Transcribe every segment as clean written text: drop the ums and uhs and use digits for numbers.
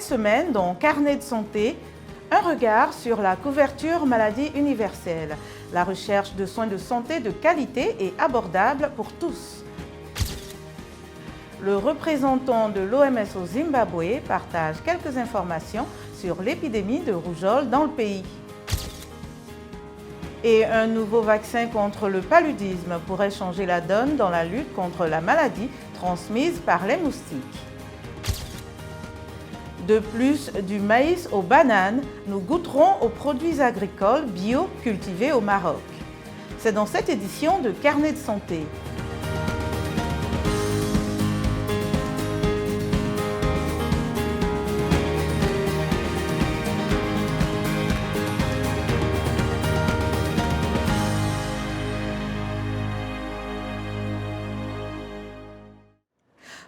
semaine, dans Carnet de santé, un regard sur la couverture maladie universelle, la recherche de soins de santé de qualité et abordables pour tous. Le représentant de l'OMS au Zimbabwe partage quelques informations sur l'épidémie de rougeole dans le pays. Et un nouveau vaccin contre le paludisme pourrait changer la donne dans la lutte contre la maladie transmise par les moustiques. De plus du maïs aux bananes, nous goûterons aux produits agricoles bio cultivés au Maroc. C'est dans cette édition de Carnet de santé.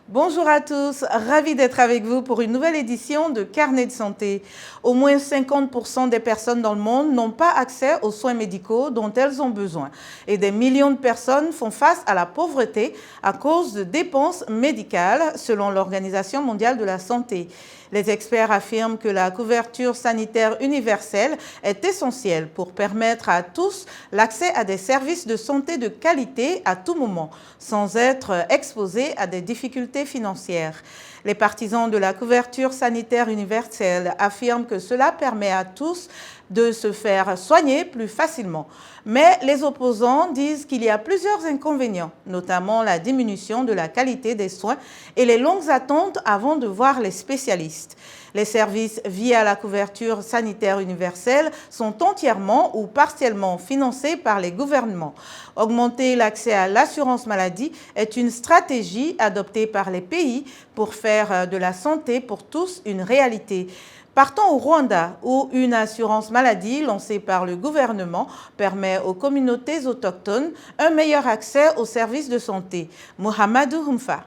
Bonjour à tous, ravi d'être avec vous pour une nouvelle édition de Carnet de santé. Au moins 50% des personnes dans le monde n'ont pas accès aux soins médicaux dont elles ont besoin. Et des millions de personnes font face à la pauvreté à cause de dépenses médicales, selon l'Organisation mondiale de la santé. Les experts affirment que la couverture sanitaire universelle est essentielle pour permettre à tous l'accès à des services de santé de qualité à tout moment, sans être exposés à des difficultés financières. Les partisans de la couverture sanitaire universelle affirment que cela permet à tous de se faire soigner plus facilement. Mais les opposants disent qu'il y a plusieurs inconvénients, notamment la diminution de la qualité des soins et les longues attentes avant de voir les spécialistes. Les services via la couverture sanitaire universelle sont entièrement ou partiellement financés par les gouvernements. Augmenter l'accès à l'assurance maladie est une stratégie adoptée par les pays pour faire de la santé pour tous une réalité. Partons au Rwanda, où une assurance maladie lancée par le gouvernement permet aux communautés autochtones un meilleur accès aux services de santé. Mohamedou Humfa.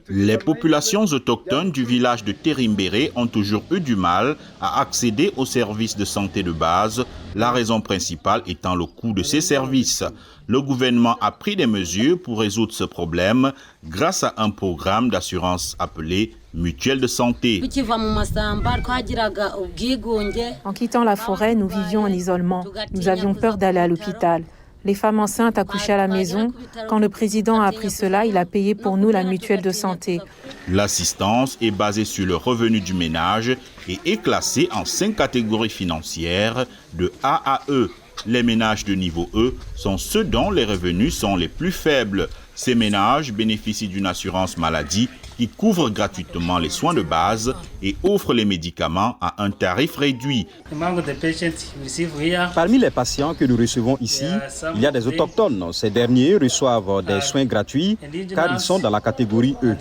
Les populations autochtones du village de Terimbere ont toujours eu du mal à accéder aux services de santé de base, la raison principale étant le coût de ces services. Le gouvernement a pris des mesures pour résoudre ce problème grâce à un programme d'assurance appelé Mutuelle de santé. En quittant la forêt, nous vivions en isolement. Nous avions peur d'aller à l'hôpital. Les femmes enceintes accouchaient à la maison. Quand le président a appris cela, il a payé pour nous la mutuelle de santé. L'assistance est basée sur le revenu du ménage et est classée en 5 catégories financières de A à E. Les ménages de niveau E sont ceux dont les revenus sont les plus faibles. Ces ménages bénéficient d'une assurance maladie qui couvre gratuitement les soins de base et offre les médicaments à un tarif réduit. Parmi les patients que nous recevons ici, il y a des autochtones. Ces derniers reçoivent des soins gratuits car ils sont dans la catégorie E.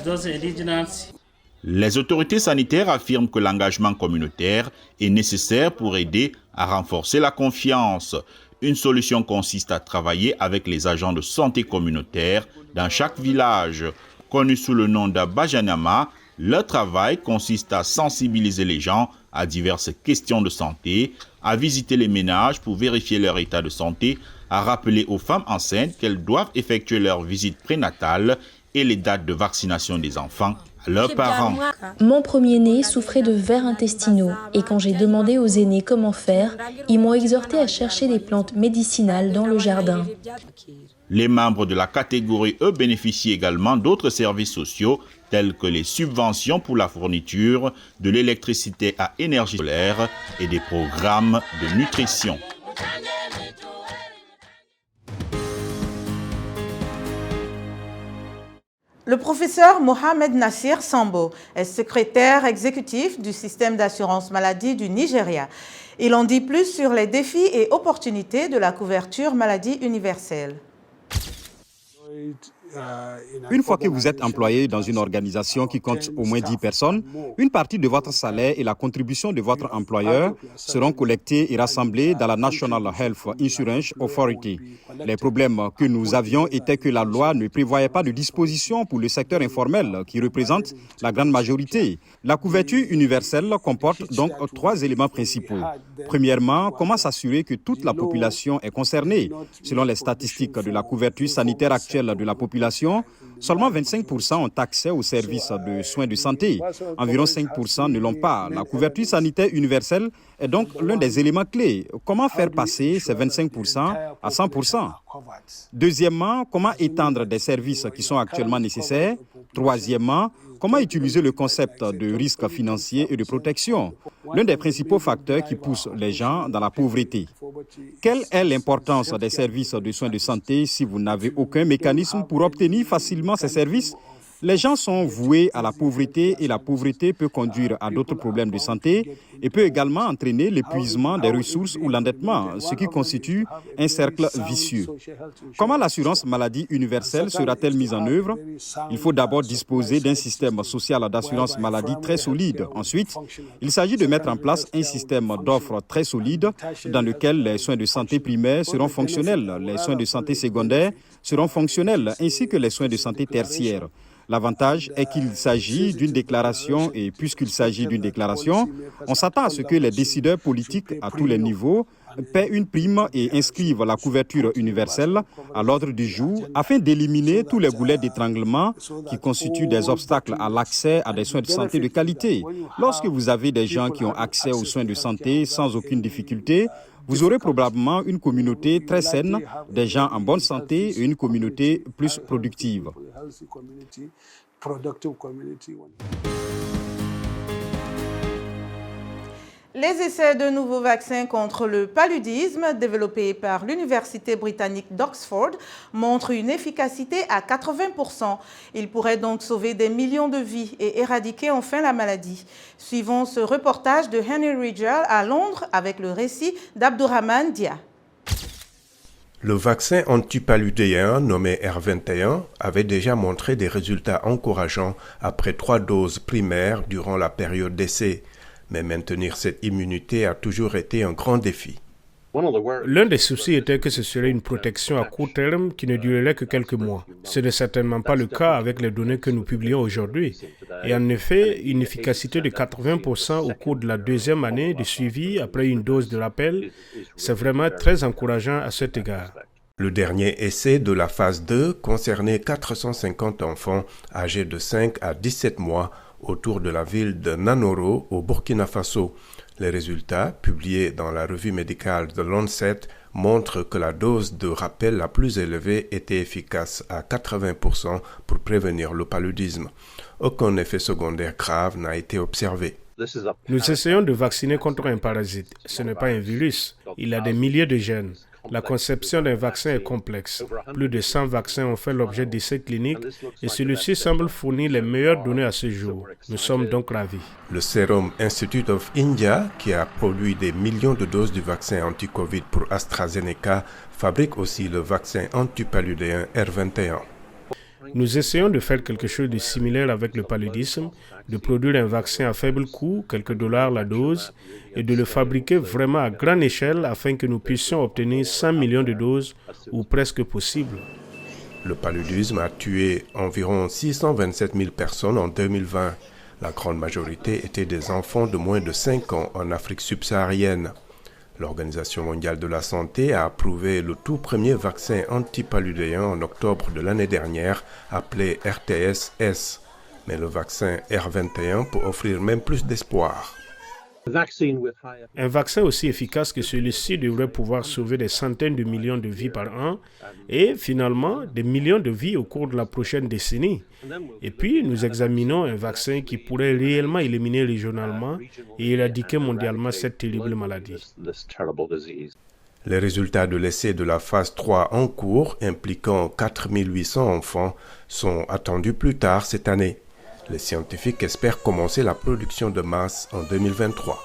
Les autorités sanitaires affirment que l'engagement communautaire est nécessaire pour aider à renforcer la confiance. Une solution consiste à travailler avec les agents de santé communautaire dans chaque village. Connu sous le nom d'Abajanama, leur travail consiste à sensibiliser les gens à diverses questions de santé, à visiter les ménages pour vérifier leur état de santé, à rappeler aux femmes enceintes qu'elles doivent effectuer leur visite prénatale et les dates de vaccination des enfants à leurs parents. Mon premier-né souffrait de vers intestinaux et quand j'ai demandé aux aînés comment faire, ils m'ont exhorté à chercher des plantes médicinales dans le jardin. Les membres de la catégorie E bénéficient également d'autres services sociaux tels que les subventions pour la fourniture de l'électricité à énergie solaire et des programmes de nutrition. Le professeur Mohamed Nassir Sambo est secrétaire exécutif du système d'assurance maladie du Nigeria. Il en dit plus sur les défis et opportunités de la couverture maladie universelle. Une fois que vous êtes employé dans une organisation qui compte au moins 10 personnes, une partie de votre salaire et la contribution de votre employeur seront collectés et rassemblés dans la National Health Insurance Authority. Les problèmes que nous avions étaient que la loi ne prévoyait pas de dispositions pour le secteur informel qui représente la grande majorité. La couverture universelle comporte donc 3 éléments principaux. Premièrement, comment s'assurer que toute la population est concernée? Selon les statistiques de la couverture sanitaire actuelle de la population, Seulement 25% ont accès aux services de soins de santé. Environ 5% ne l'ont pas. La couverture sanitaire universelle est donc l'un des éléments clés. Comment faire passer ces 25% à 100%? Deuxièmement, comment étendre des services qui sont actuellement nécessaires? Troisièmement, comment utiliser le concept de risque financier et de protection, l'un des principaux facteurs qui poussent les gens dans la pauvreté? Quelle est l'importance des services de soins de santé si vous n'avez aucun mécanisme pour obtenir facilement ces services? Les gens sont voués à la pauvreté et la pauvreté peut conduire à d'autres problèmes de santé et peut également entraîner l'épuisement des ressources ou l'endettement, ce qui constitue un cercle vicieux. Comment l'assurance maladie universelle sera-t-elle mise en œuvre? Il faut d'abord disposer d'un système social d'assurance maladie très solide. Ensuite, il s'agit de mettre en place un système d'offres très solide dans lequel les soins de santé primaires seront fonctionnels, les soins de santé secondaires seront fonctionnels, ainsi que les soins de santé tertiaires. L'avantage est qu'il s'agit d'une déclaration et puisqu'il s'agit d'une déclaration, on s'attend à ce que les décideurs politiques à tous les niveaux paient une prime et inscrivent la couverture universelle à l'ordre du jour afin d'éliminer tous les goulets d'étranglement qui constituent des obstacles à l'accès à des soins de santé de qualité. Lorsque vous avez des gens qui ont accès aux soins de santé sans aucune difficulté, vous aurez probablement une communauté très saine, des gens en bonne santé et une communauté plus productive. Les essais de nouveaux vaccins contre le paludisme développés par l'Université britannique d'Oxford montrent une efficacité à 80%. Ils pourraient donc sauver des millions de vies et éradiquer enfin la maladie. Suivons ce reportage de Henry Ridgell à Londres avec le récit d'Abdourahmane Dia. Le vaccin antipaludéen nommé R21 avait déjà montré des résultats encourageants après 3 doses primaires durant la période d'essai. Mais maintenir cette immunité a toujours été un grand défi. L'un des soucis était que ce serait une protection à court terme qui ne durerait que quelques mois. Ce n'est certainement pas le cas avec les données que nous publions aujourd'hui. Et en effet, une efficacité de 80% au cours de la 2e année de suivi après une dose de rappel, c'est vraiment très encourageant à cet égard. Le dernier essai de la phase 2 concernait 450 enfants âgés de 5 à 17 mois autour de la ville de Nanoro au Burkina Faso. Les résultats, publiés dans la revue médicale The Lancet, montrent que la dose de rappel la plus élevée était efficace à 80% pour prévenir le paludisme. Aucun effet secondaire grave n'a été observé. Nous essayons de vacciner contre un parasite. Ce n'est pas un virus. Il a des milliers de gènes. La conception d'un vaccin est complexe. Plus de 100 vaccins ont fait l'objet d'essais cliniques et celui-ci semble fournir les meilleures données à ce jour. Nous sommes donc ravis. Le Serum Institute of India, qui a produit des millions de doses du vaccin anti-Covid pour AstraZeneca, fabrique aussi le vaccin antipaludéen R21. Nous essayons de faire quelque chose de similaire avec le paludisme, de produire un vaccin à faible coût, quelques dollars la dose, et de le fabriquer vraiment à grande échelle afin que nous puissions obtenir 100 millions de doses ou presque possible. Le paludisme a tué environ 627 000 personnes en 2020. La grande majorité étaient des enfants de moins de 5 ans en Afrique subsaharienne. L'Organisation mondiale de la santé a approuvé le tout premier vaccin antipaludéen en octobre de l'année dernière, appelé RTS-S. Mais le vaccin R21 peut offrir même plus d'espoir. Un vaccin aussi efficace que celui-ci devrait pouvoir sauver des centaines de millions de vies par an et finalement des millions de vies au cours de la prochaine décennie. Et puis nous examinons un vaccin qui pourrait réellement éliminer régionalement et éradiquer mondialement cette terrible maladie. Les résultats de l'essai de la phase 3 en cours, impliquant 4800 enfants, sont attendus plus tard cette année. Les scientifiques espèrent commencer la production de masse en 2023.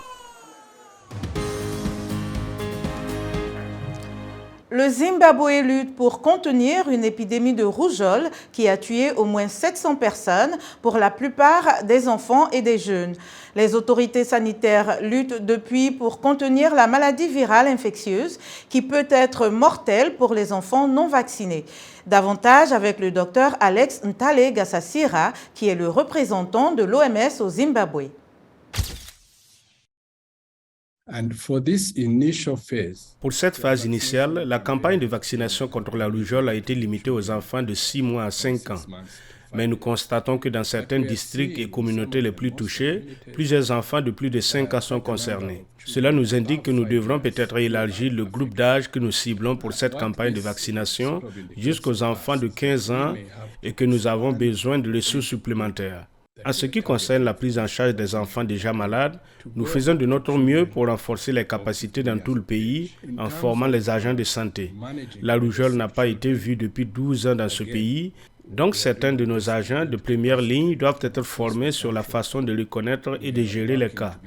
Le Zimbabwe lutte pour contenir une épidémie de rougeole qui a tué au moins 700 personnes, pour la plupart des enfants et des jeunes. Les autorités sanitaires luttent depuis pour contenir la maladie virale infectieuse qui peut être mortelle pour les enfants non vaccinés. Davantage avec le docteur Alex Ntale Gasasira, qui est le représentant de l'OMS au Zimbabwe. Pour cette phase initiale, la campagne de vaccination contre la rougeole a été limitée aux enfants de 6 mois à 5 ans. Mais nous constatons que dans certains districts et communautés les plus touchés, plusieurs enfants de plus de 5 ans sont concernés. Cela nous indique que nous devrons peut-être élargir le groupe d'âge que nous ciblons pour cette campagne de vaccination jusqu'aux enfants de 15 ans et que nous avons besoin de ressources supplémentaires. En ce qui concerne la prise en charge des enfants déjà malades, nous faisons de notre mieux pour renforcer les capacités dans tout le pays en formant les agents de santé. La rougeole n'a pas été vue depuis 12 ans dans ce pays, donc certains de nos agents de première ligne doivent être formés sur la façon de reconnaître et de gérer les cas.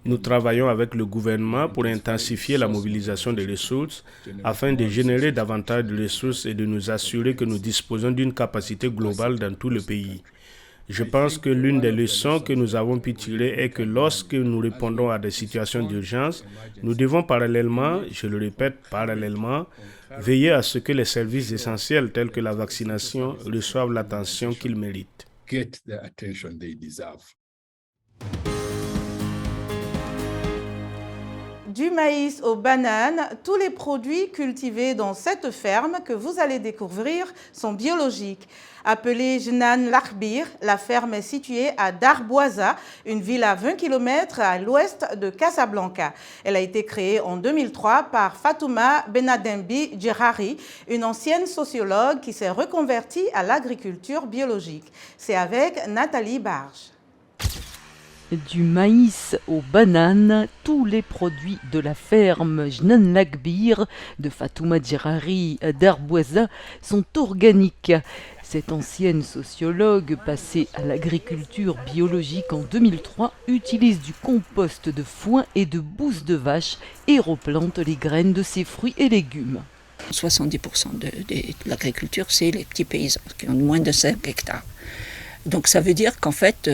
Nous travaillons avec le gouvernement pour intensifier la mobilisation des ressources afin de générer davantage de ressources et de nous assurer que nous disposons d'une capacité globale dans tout le pays. Je pense que l'une des leçons que nous avons pu tirer est que lorsque nous répondons à des situations d'urgence, nous devons parallèlement, je le répète, parallèlement, veiller à ce que les services essentiels tels que la vaccination reçoivent l'attention qu'ils méritent. Du maïs aux bananes, tous les produits cultivés dans cette ferme que vous allez découvrir sont biologiques. Appelée Jnan Lakhbir, la ferme est située à Darboisa, une ville à 20 km à l'ouest de Casablanca. Elle a été créée en 2003 par Fatouma Benadembi Djerari, une ancienne sociologue qui s'est reconvertie à l'agriculture biologique. C'est avec Nathalie Barge. Du maïs aux bananes, tous les produits de la ferme Jnan Lakhbir de Fatouma Djerari d'Arboisa sont organiques. Cette ancienne sociologue, passée à l'agriculture biologique en 2003, utilise du compost de foin et de bouse de vache et replante les graines de ses fruits et légumes. 70% de l'agriculture, c'est les petits paysans qui ont moins de 5 hectares. Donc ça veut dire qu'en fait,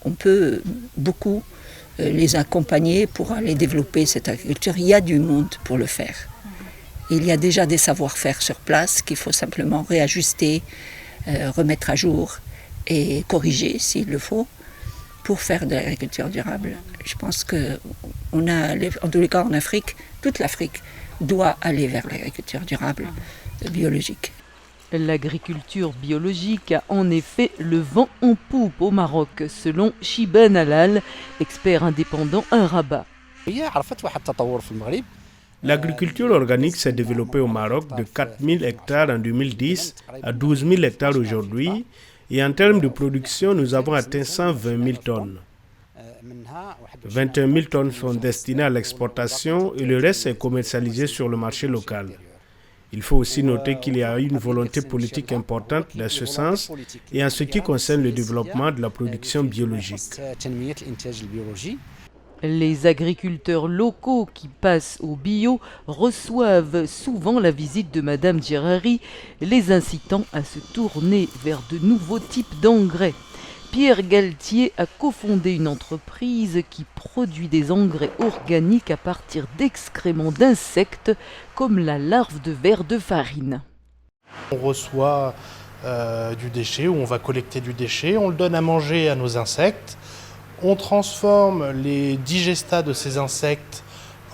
on peut beaucoup les accompagner pour aller développer cette agriculture. Il y a du monde pour le faire. Il y a déjà des savoir-faire sur place qu'il faut simplement réajuster, remettre à jour et corriger s'il le faut pour faire de l'agriculture durable. Je pense qu'on a, en tous les cas en Afrique, toute l'Afrique doit aller vers l'agriculture durable, biologique. L'agriculture biologique a en effet le vent en poupe au Maroc, selon Chiban Halal, expert indépendant à Rabat. L'agriculture organique s'est développée au Maroc de 4 000 hectares en 2010 à 12 000 hectares aujourd'hui et en termes de production, nous avons atteint 120 000 tonnes. 21 000 tonnes sont destinées à l'exportation et le reste est commercialisé sur le marché local. Il faut aussi noter qu'il y a une volonté politique importante dans ce sens et en ce qui concerne le développement de la production biologique. Les agriculteurs locaux qui passent au bio reçoivent souvent la visite de Madame Djerari, les incitant à se tourner vers de nouveaux types d'engrais. Pierre Galtier a cofondé une entreprise qui produit des engrais organiques à partir d'excréments d'insectes comme la larve de ver de farine. On reçoit du déchet, ou on va collecter du déchet, on le donne à manger à nos insectes, on transforme les digestats de ces insectes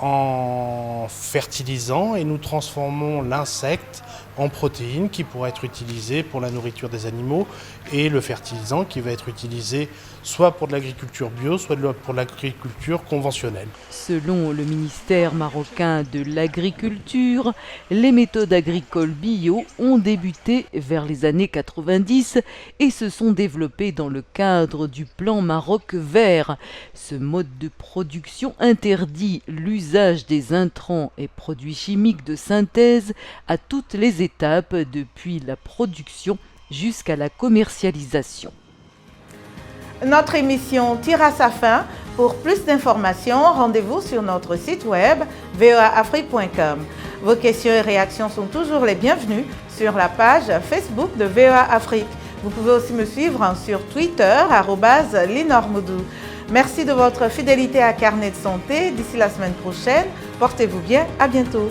en fertilisants et nous transformons l'insecte en protéines qui pourra être utilisée pour la nourriture des animaux et le fertilisant qui va être utilisé soit pour de l'agriculture bio, soit pour l'agriculture conventionnelle. Selon le ministère marocain de l'Agriculture, les méthodes agricoles bio ont débuté vers les années 90 et se sont développées dans le cadre du plan Maroc vert. Ce mode de production interdit l'usage des intrants et produits chimiques de synthèse à toutes les étapes depuis la production jusqu'à la commercialisation. Notre émission tire à sa fin. Pour plus d'informations, rendez-vous sur notre site web voaafrique.com. Vos questions et réactions sont toujours les bienvenues sur la page Facebook de VOA Afrique. Vous pouvez aussi me suivre sur Twitter @linormoudou. Merci de votre fidélité à Carnet de santé. D'ici la semaine prochaine, portez-vous bien. À bientôt.